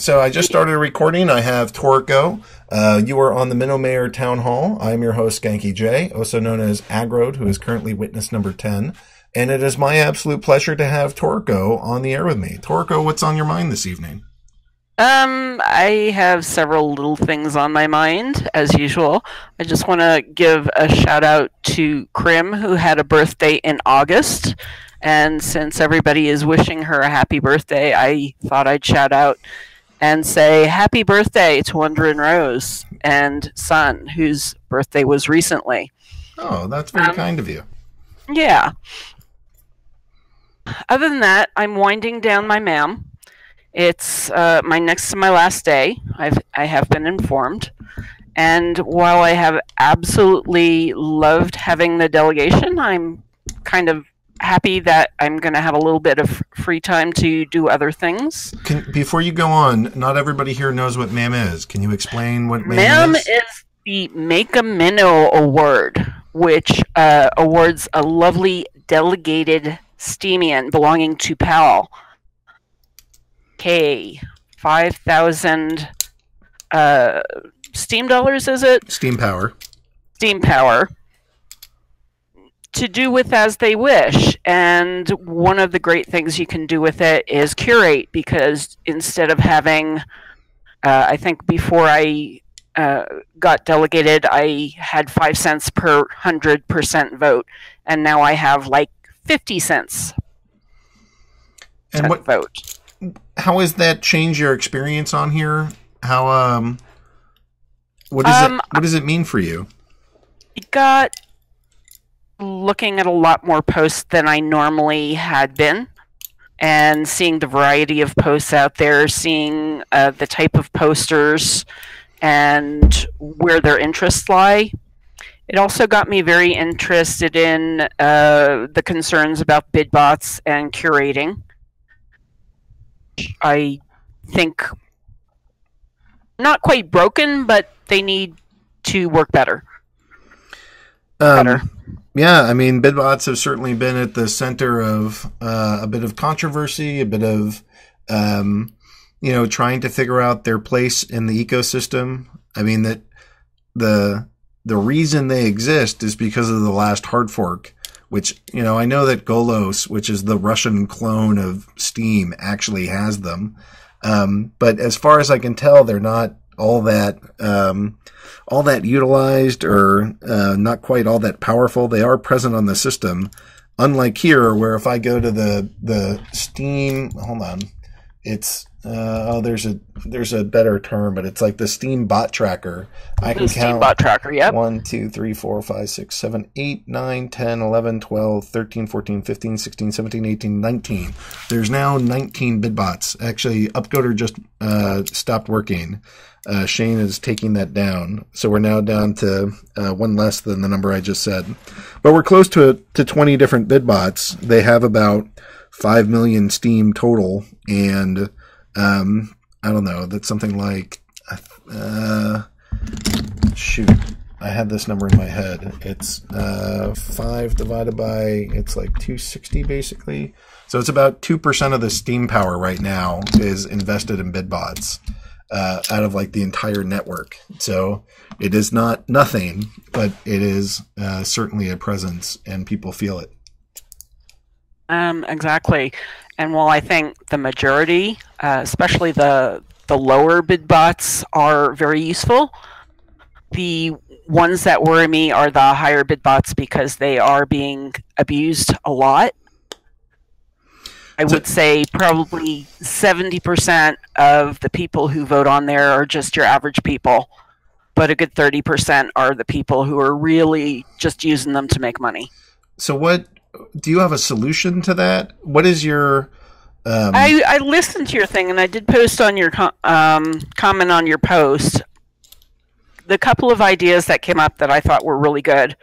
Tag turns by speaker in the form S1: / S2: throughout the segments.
S1: So I just started recording. I have Torico. You are on the Minnow Mayor Town Hall. I am your host, Skanky J, also known as Agrode, who is currently witness number 10. And it is my absolute pleasure to have Torico on the air with me. Torico, what's on your mind this evening?
S2: I have several little things on my mind, as usual. I just want to give a shout out to Krim, who had a birthday in August. And since everybody is wishing her a happy birthday, I thought I'd shout out and say happy birthday to Wonder and Rose and Son, whose birthday was recently.
S1: Oh, that's very kind of you.
S2: Yeah. Other than that, I'm winding down my MAM. It's my next to my last day. I have been informed. And while I have absolutely loved having the delegation, I'm kind of happy that I'm going to have a little bit of free time to do other things.
S1: Before you go on, not everybody here knows what MAM is. Can you explain what MAM
S2: MAM
S1: is?
S2: is the Make a Minnow Award, which awards a lovely delegated Steemian belonging to PAL. 5,000 Steem dollars, is it?
S1: Steam power.
S2: Steam power. To do with as they wish. And one of the great things you can do with it is curate, because instead of having, I think before I got delegated, I had 5 cents per 100% vote, and now I have like 50 cents
S1: and what
S2: vote.
S1: How has that changed your experience on here? How what does it mean for you?
S2: It got looking at a lot more posts than I normally had been, and seeing the variety of posts out there, seeing the type of posters and where their interests lie. It also got me very interested in the concerns about bid bots and curating. I think not quite broken, but they need to work better.
S1: Yeah, I mean, bid bots have certainly been at the center of a bit of controversy, a bit of trying to figure out their place in the ecosystem. I mean, that the reason they exist is because of the last hard fork, which, I know that Golos, which is the Russian clone of Steem, actually has them. But as far as I can tell, they're not all that utilized, or not quite all that powerful. They are present on the system, unlike here, where if I go to the Steem, hold on, it's there's a better term, but it's like the Steem bot tracker. I can count
S2: bot tracker, yep.
S1: 1, 2, 3, 4, 5, 6, 7, 8, 9, 10, 11, 12, 13, 14, 15, 16, 17, 18, 19. There's now 19 bid bots. Actually, Upcoder just stopped working. Shane is taking that down. So we're now down to one less than the number I just said. But we're close to 20 different bid bots. They have about 5 million Steem total, and I don't know, that's something like shoot, I had this number in my head. It's 5 divided by, it's like 260 basically. So it's about 2% of the Steem power right now is invested in bid bots out of like the entire network. So it is not nothing, but it is certainly a presence, and people feel it.
S2: Exactly. And while I think the majority, especially the lower bid bots, are very useful, the ones that worry me are the higher bid bots, because they are being abused a lot. I would say probably 70% of the people who vote on there are just your average people, but a good 30% are the people who are really just using them to make money.
S1: So what do you have a solution to that? What is your
S2: I listened to your thing, and I did post on your comment on your post. The couple of ideas that came up that I thought were really good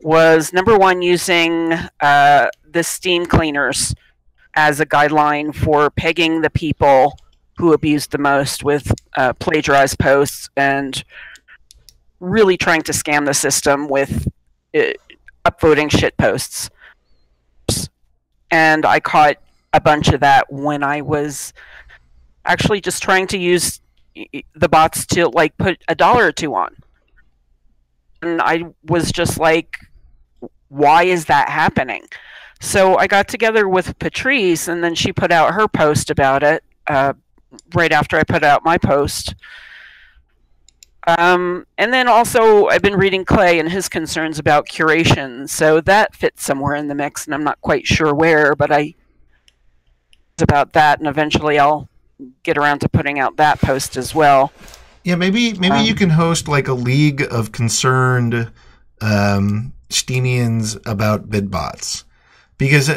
S2: was, number one, using the Steem cleaners as a guideline for pegging the people who abused the most with plagiarized posts, and really trying to scam the system with upvoting shit posts. And I caught a bunch of that when I was actually just trying to use the bots to like put $1 or $2 on. And I was just like, why is that happening? So I got together with Patrice, and then she put out her post about it right after I put out my post. And then also I've been reading Clay and his concerns about curation, so that fits somewhere in the mix, and I'm not quite sure where, but I about that, and eventually I'll get around to putting out that post as well.
S1: Yeah, maybe you can host like a league of concerned Steemians about bidbots, because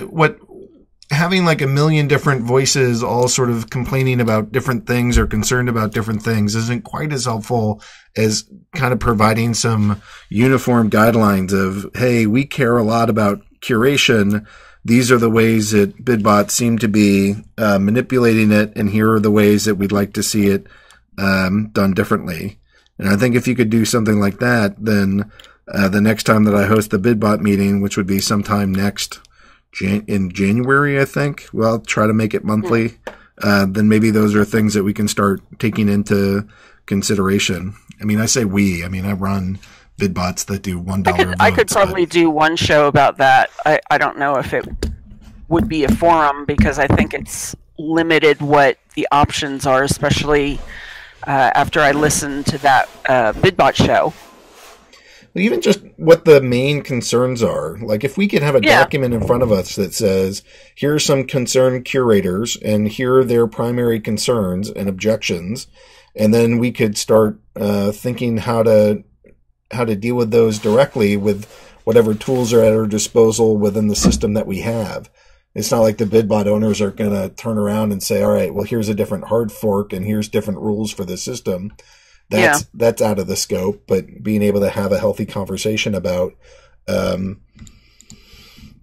S1: having like a million different voices all sort of complaining about different things or concerned about different things isn't quite as helpful as kind of providing some uniform guidelines of, hey, we care a lot about curation. These are the ways that bidbots seem to be manipulating it, and here are the ways that we'd like to see it done differently. And I think if you could do something like that, then the next time that I host the bidbot meeting, which would be sometime in January, I think, well, I'll try to make it monthly, then maybe those are things that we can start taking into consideration. I mean, I say I run bidbots that do $1 votes.
S2: I could probably do one show about that. I don't know if it would be a forum, because I think it's limited what the options are, especially after I listened to that bidbot show.
S1: Even just what the main concerns are. Like, if we could have a document in front of us that says, here are some concerned curators, and here are their primary concerns and objections, and then we could start thinking how to deal with those directly with whatever tools are at our disposal within the system that we have. It's not like the bidbot owners are going to turn around and say, all right, well, here's a different hard fork, and here's different rules for the system. That's out of the scope, but being able to have a healthy conversation about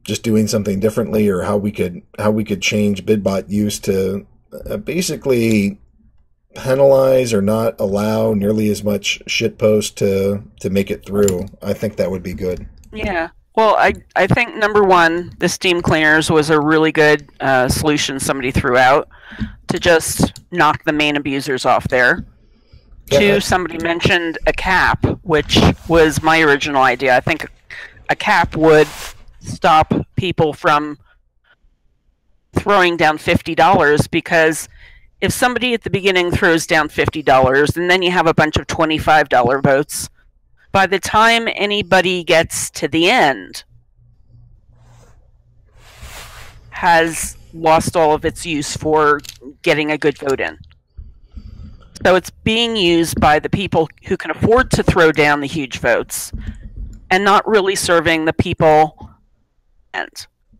S1: just doing something differently, or how we could change bidbot use to basically penalize or not allow nearly as much shitpost to make it through. I think that would be good.
S2: Yeah. Well, I think number one, the Steem cleaners was a really good solution somebody threw out to just knock the main abusers off there. Two, somebody mentioned a cap, which was my original idea. I think a cap would stop people from throwing down $50, because if somebody at the beginning throws down $50 and then you have a bunch of $25 votes, by the time anybody gets to the end, has lost all of its use for getting a good vote in. So it's being used by the people who can afford to throw down the huge votes, and not really serving the people,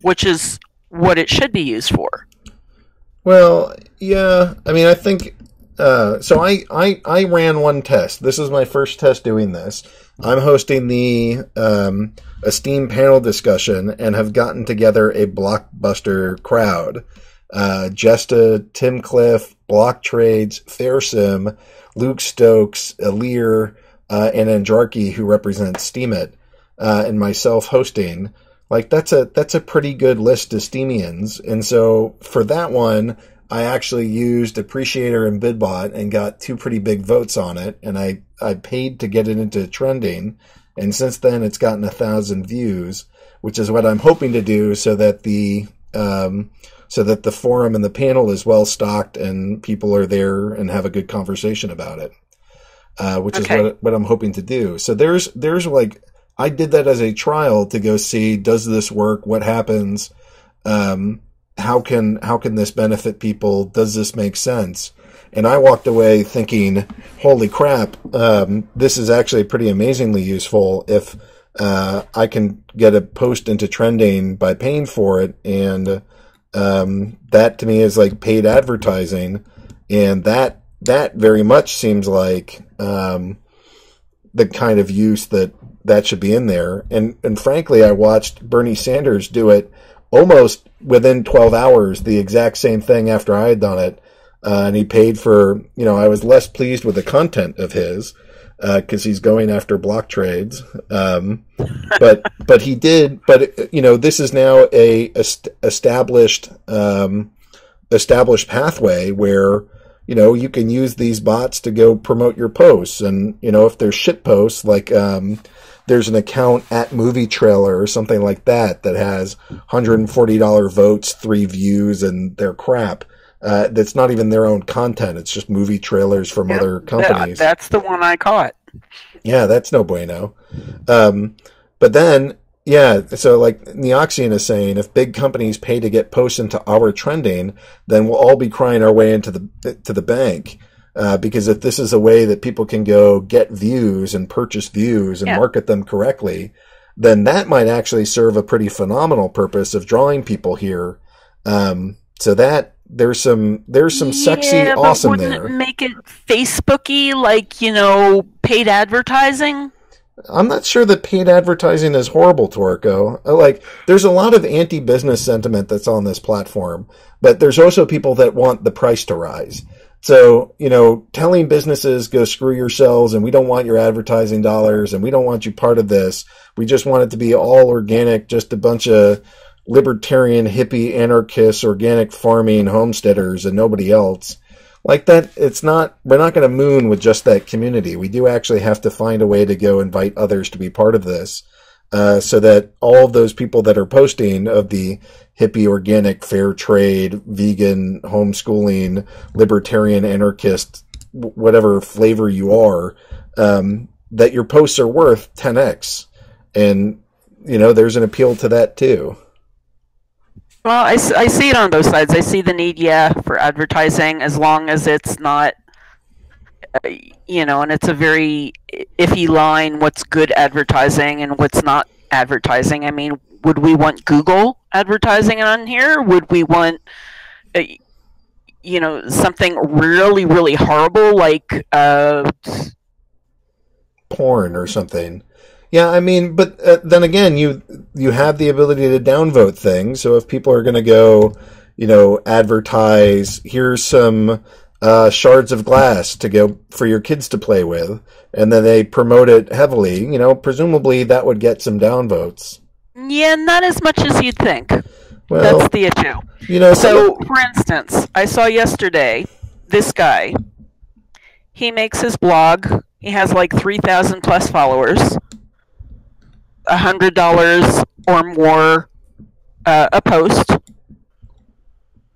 S2: which is what it should be used for.
S1: Well, yeah. I mean, I think so. I ran one test. This is my first test doing this. I'm hosting a Steem panel discussion, and have gotten together a blockbuster crowd. Jesta, Tim Cliff, Block Trades, Fairsim, Luke Stokes, Alir, and Andrarchy, who represents Steemit, and myself hosting. Like, that's a pretty good list of Steemians. And so for that one, I actually used Appreciator and Bidbot and got 2 pretty big votes on it. And I paid to get it into trending. And since then, it's gotten 1,000 views, which is what I'm hoping to do, so that the forum and the panel is well stocked and people are there and have a good conversation about it, which is what I'm hoping to do. So there's like, I did that as a trial to go see, does this work? What happens? How can this benefit people? Does this make sense? And I walked away thinking, holy crap, this is actually pretty amazingly useful if I can get a post into trending by paying for it. And that to me is like paid advertising. And that very much seems like the kind of use that should be in there. And frankly, I watched Bernie Sanders do it almost within 12 hours, the exact same thing after I had done it. And he paid for, I was less pleased with the content of his, cause he's going after block trades. But he did, this is now a established pathway where you can use these bots to go promote your posts. And, if there's shit posts, like there's an account at Movie Trailer or something like that has $140 votes, 3 views, and they're crap. That's not even their own content. It's just movie trailers from other companies.
S2: That's the one I caught.
S1: Yeah, that's no bueno. But then, so like Neoxian is saying, if big companies pay to get posts into our trending, then we'll all be crying our way into the bank. Because if this is a way that people can go get views and purchase views and market them correctly, then that might actually serve a pretty phenomenal purpose of drawing people here. So that there's some sexy awesome there.
S2: Wouldn't it make it Facebooky, like, paid advertising?
S1: I'm not sure that paid advertising is horrible, Torico. Like, there's a lot of anti-business sentiment that's on this platform, but there's also people that want the price to rise. So, telling businesses, go screw yourselves, and we don't want your advertising dollars, and we don't want you part of this. We just want it to be all organic, just a bunch of libertarian, hippie, anarchists, organic farming homesteaders, and nobody else. Like that, we're not going to moon with just that community. We do actually have to find a way to go invite others to be part of this, so that all of those people that are posting of the hippie, organic, fair trade, vegan, homeschooling, libertarian, anarchist, whatever flavor you are, that your posts are worth 10x. And, there's an appeal to that too.
S2: Well, I see it on both sides. I see the need, for advertising, as long as it's not, and it's a very iffy line, what's good advertising and what's not advertising. I mean, would we want Google advertising on here? Would we want, something really, really horrible like
S1: porn or something? Yeah, I mean, but then again, you have the ability to downvote things. So if people are going to go, advertise, here's some shards of glass to go for your kids to play with, and then they promote it heavily, presumably that would get some downvotes.
S2: Yeah, not as much as you'd think.
S1: Well,
S2: that's the issue. So, for instance, I saw yesterday this guy. He makes his blog. He has like 3,000 plus followers. $100 or more a post.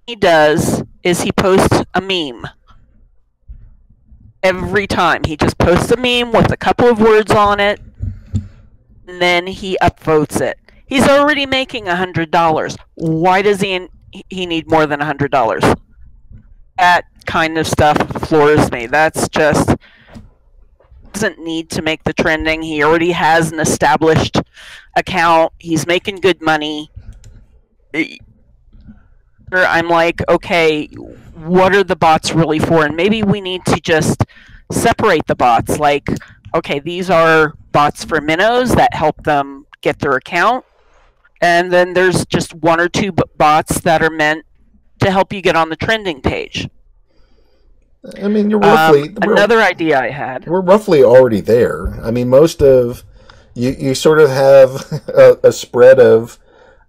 S2: He does is he posts a meme every time. He just posts a meme with a couple of words on it, and then he upvotes it. He's already making $100. Why does he need more than $100? That kind of stuff floors me. That's just doesn't need to make the trending. He already has an established account. He's making good money. I'm like, okay, what are the bots really for? And maybe we need to just separate the bots. Like, okay, these are bots for minnows that help them get their account. And then there's just 1 or 2 bots that are meant to help you get on the trending page.
S1: I mean, you're roughly...
S2: another idea I had.
S1: We're roughly already there. I mean, most of... You sort of have a spread of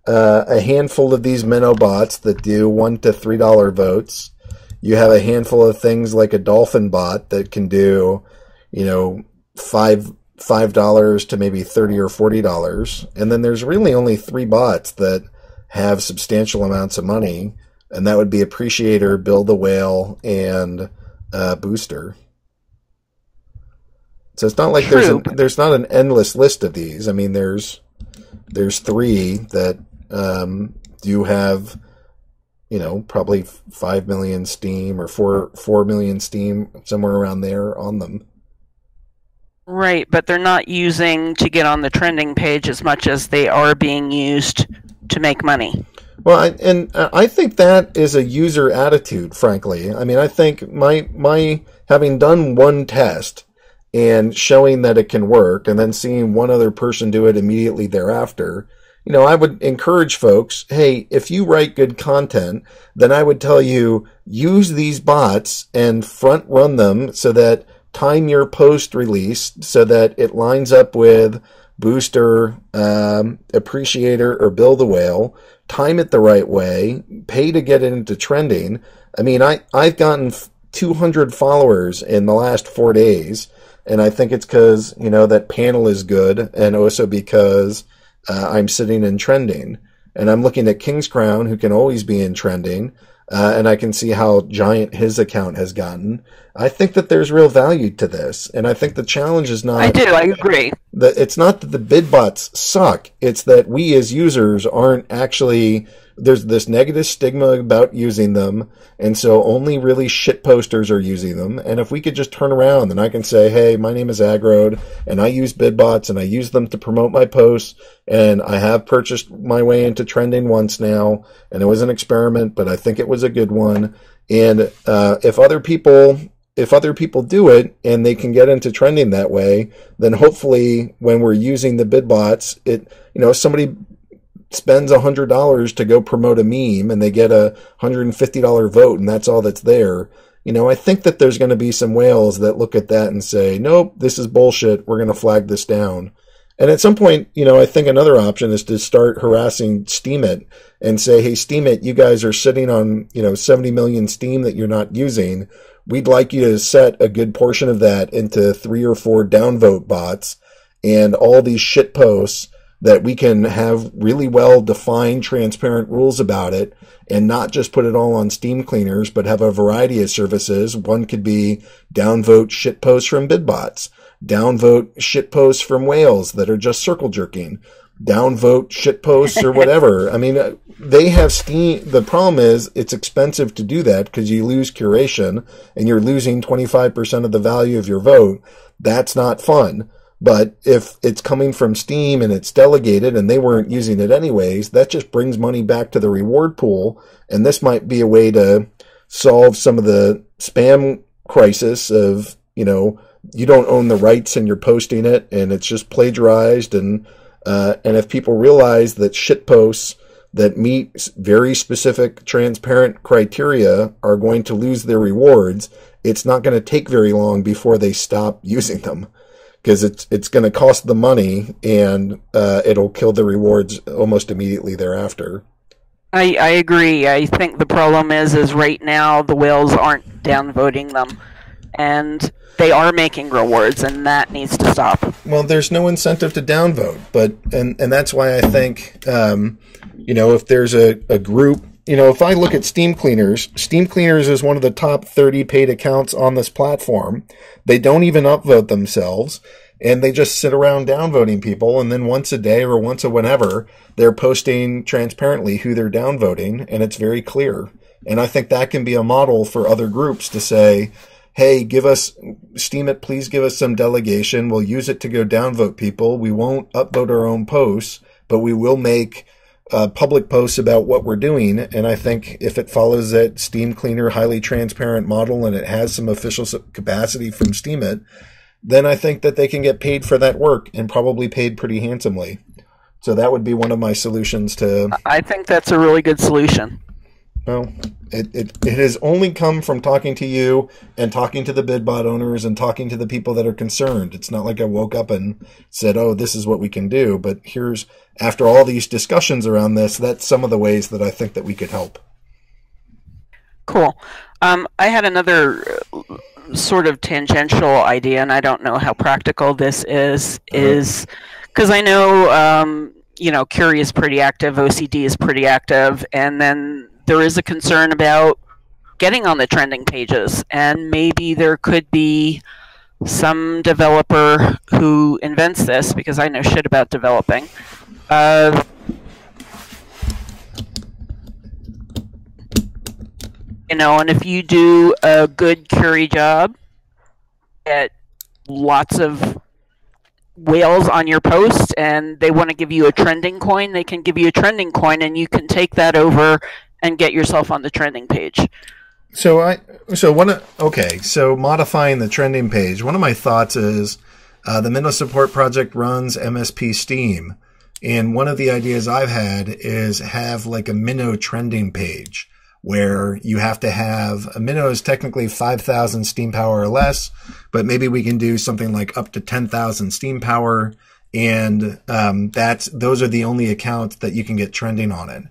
S1: a handful of these minnow bots that do $1 to $3 votes. You have a handful of things like a dolphin bot that can do, $5 to maybe $30 or $40. And then there's really only 3 bots that have substantial amounts of money. And that would be Appreciator, Build a Whale, and Booster. So it's not like there's not an endless list of these. I mean, there's 3 that do have, probably 5 million Steem or 4 million Steem, somewhere around there on them.
S2: Right, but they're not using to get on the trending page as much as they are being used to make money.
S1: Well, I think that is a user attitude, frankly. I mean, I think my having done one test and showing that it can work, and then seeing one other person do it immediately thereafter, I would encourage folks, hey, if you write good content, then I would tell you, use these bots and front run them so that time your post release so that it lines up with Booster, Appreciator, or Build a Whale. Time it the right way, pay to get it into trending. I mean, I've gotten 200 followers in the last 4 days. And I think it's because, you know, that panel is good, and also because I'm sitting in trending. And I'm looking at King's Crown, who can always be in trending, and I can see how giant his account has gotten. I think that there's real value to this, and I think the challenge is not...
S2: I agree.
S1: It's not that the bid bots suck, it's that we as users aren't actually... There's this negative stigma about using them, and so only really shit posters are using them. And if we could just turn around, then I can say, hey, my name is Aggroed, and I use bid bots, and I use them to promote my posts, and I have purchased my way into trending once now, and it was an experiment, but I think it was a good one. And if other people do it and they can get into trending that way, then hopefully when we're using the bid bots, somebody spends $100 to go promote a meme and they get a $150 vote and that's all that's there. I think that there's going to be some whales that look at that and say, nope, this is bullshit. We're going to flag this down. And at some point, I think another option is to start harassing Steemit and say, hey, Steemit, you guys are sitting on, 70 million Steem that you're not using. We'd like you to set a good portion of that into 3 or 4 downvote bots and all these shit posts that we can have really well-defined, transparent rules about it and not just put it all on Steam cleaners, but have a variety of services. One could be downvote shit posts from bidbots, downvote shit posts from whales that are just circle jerking, downvote shit posts or whatever. I mean, they have Steam. The problem is it's expensive to do that because you lose curation and you're losing 25% of the value of your vote. That's not fun. But if it's coming from Steam and it's delegated and they weren't using it anyways, that just brings money back to the reward pool. And this might be a way to solve some of the spam crisis of, you don't own the rights and you're posting it and it's just plagiarized. And if people realize that shit posts that meet very specific, transparent criteria are going to lose their rewards, it's not going to take very long before they stop using them. Because it's going to cost the money and it'll kill the rewards almost immediately thereafter.
S2: I agree. I think the problem is right now the whales aren't downvoting them, and they are making rewards, and that needs to stop.
S1: Well, there's no incentive to downvote, and that's why I think if there's a group. If I look at Steem Cleaners is one of the top 30 paid accounts on this platform. They don't even upvote themselves, and they just sit around downvoting people, and then once a day or once a whenever, they're posting transparently who they're downvoting, and it's very clear. And I think that can be a model for other groups to say, hey, Steemit, please give us some delegation. We'll use it to go downvote people. We won't upvote our own posts, but we will make public posts about what we're doing. And I think if it follows that Steam Cleaner highly transparent model and it has some official capacity from Steemit, then I think that they can get paid for that work and probably paid pretty handsomely. So that would be one of my solutions to...
S2: I think that's a really good solution.
S1: Well, it has only come from talking to you and talking to the bidbot owners and talking to the people that are concerned. It's not like I woke up and said, oh, this is what we can do. But after all these discussions around this, that's some of the ways that I think that we could help.
S2: Cool. I had another sort of tangential idea, and I don't know how practical this is because I know, Curie is pretty active, OCD is pretty active, and then there is a concern about getting on the trending pages, and maybe there could be some developer who invents this, because I know shit about developing. And if you do a good Curie job, get lots of whales on your post, and they want to give you a trending coin, they can give you a trending coin, and you can take that over and get yourself on the trending page.
S1: So modifying the trending page. One of my thoughts is the Minnow Support Project runs MSP Steem, and one of the ideas I've had is have like a Minnow trending page where you have to have a Minnow is technically 5,000 Steam power or less, but maybe we can do something like up to 10,000 Steam power, and those are the only accounts that you can get trending on it.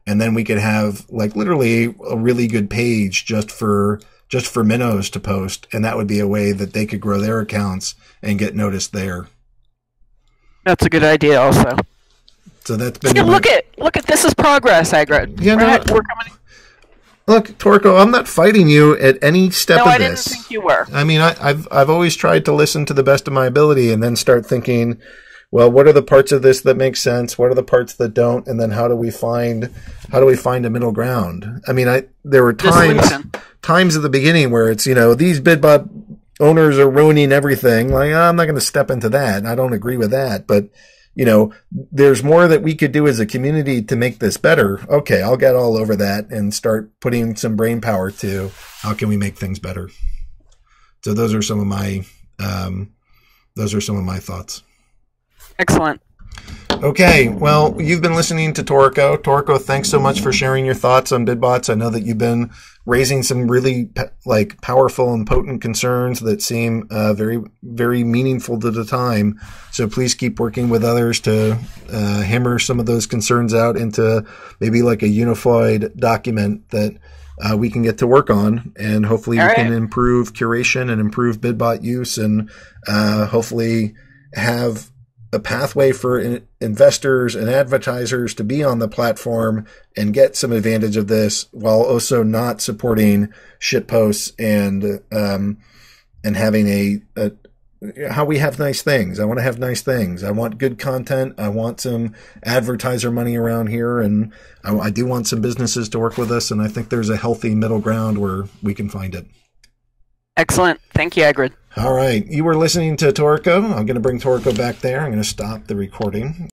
S1: And then we could have like literally a really good page just for just for minnows to post, and that would be a way that they could grow their accounts and get noticed there.
S2: That's a good idea, also.
S1: So that's been.
S2: See, look at this is progress, Agrid.
S1: Yeah,
S2: we're coming.
S1: Look, Torico, I'm not fighting you at any step of this.
S2: No, I didn't think you were.
S1: I mean, I've always tried to listen to the best of my ability and then start thinking, well, what are the parts of this that make sense? What are the parts that don't? And then how do we find a middle ground? I mean, there were times at the beginning where it's, these BidBot owners are ruining everything. Like, I'm not going to step into that. And I don't agree with that. But, there's more that we could do as a community to make this better. Okay, I'll get all over that and start putting some brain power to how can we make things better. So those are some of my thoughts.
S2: Excellent.
S1: Okay, well, you've been listening to Torico. Torico, thanks so much for sharing your thoughts on BidBots. I know that you've been raising some really powerful and potent concerns that seem very, very meaningful to the time. So please keep working with others to hammer some of those concerns out into maybe like a unified document that we can get to work on, and hopefully we can improve curation and improve BidBot use, and hopefully have a pathway for investors and advertisers to be on the platform and get some advantage of this, while also not supporting shit posts and having how we have nice things. I want to have nice things. I want good content. I want some advertiser money around here, and I do want some businesses to work with us. And I think there's a healthy middle ground where we can find it.
S2: Excellent. Thank you, Agrid.
S1: All right. You were listening to Torico. I'm going to bring Torico back there. I'm going to stop the recording.